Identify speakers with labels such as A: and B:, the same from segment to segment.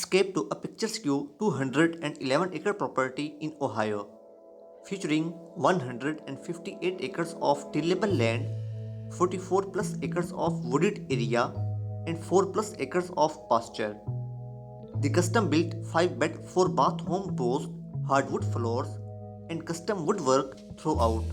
A: escape to a picturesque 211-acre property in Ohio, featuring 158 acres of tillable land, 44 plus acres of wooded area, and 4 plus acres of pasture. The custom built 5-bed 4-bath home boasts hardwood floors and custom woodwork throughout.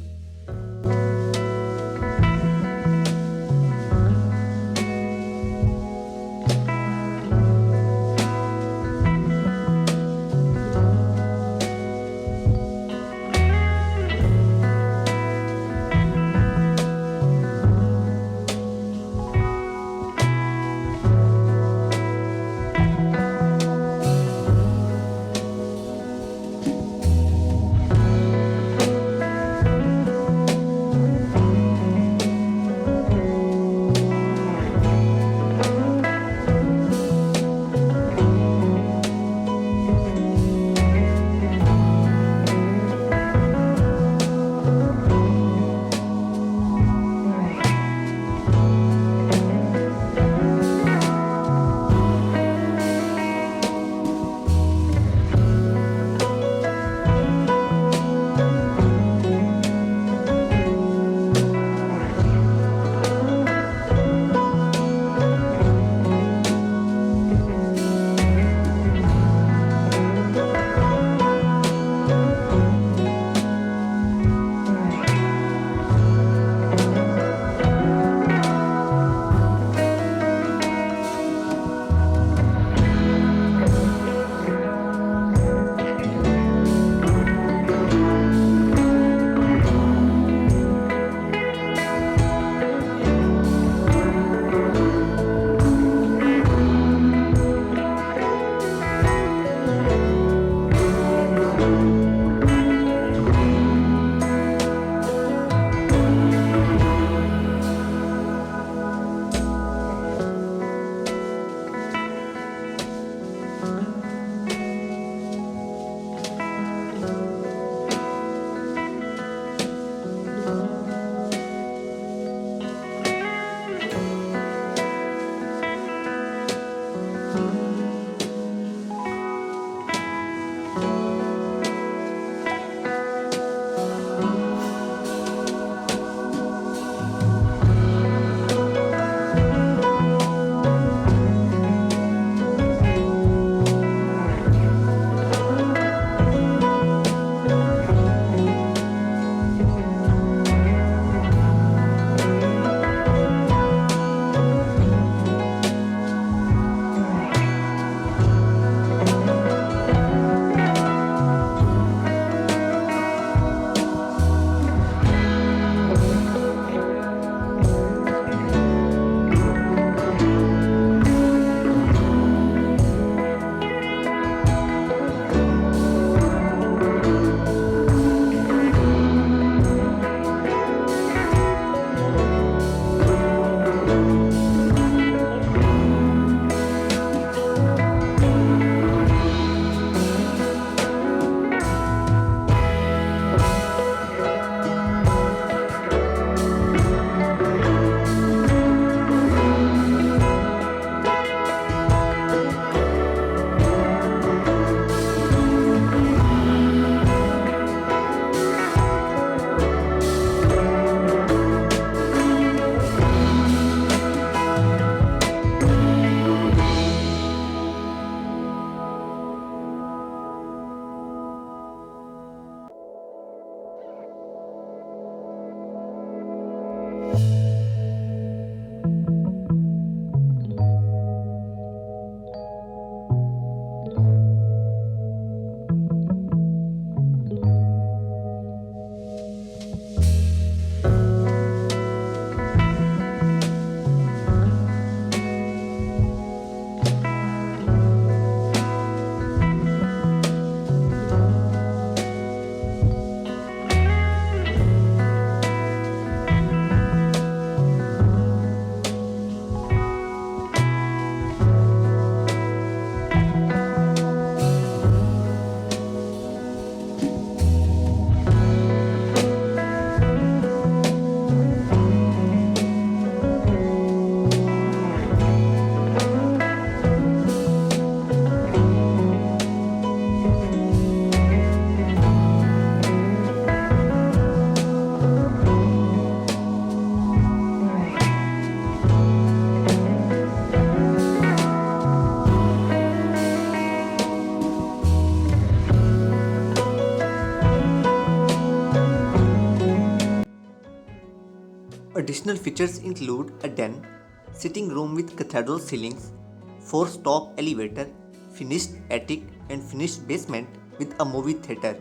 A: Additional features include a den, sitting room with cathedral ceilings, 4-stop elevator, finished attic and finished basement with a movie theater.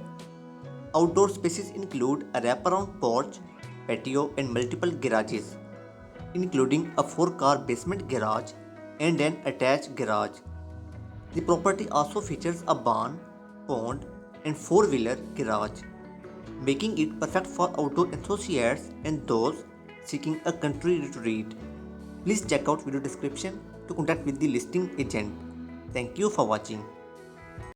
A: Outdoor spaces include a wraparound porch, patio and multiple garages, including a 4-car basement garage and an attached garage. The property also features a barn, pond and 4-wheeler garage, making it perfect for outdoor enthusiasts and those seeking a country retreat. Please check out video description to contact with the listing agent. Thank you for watching.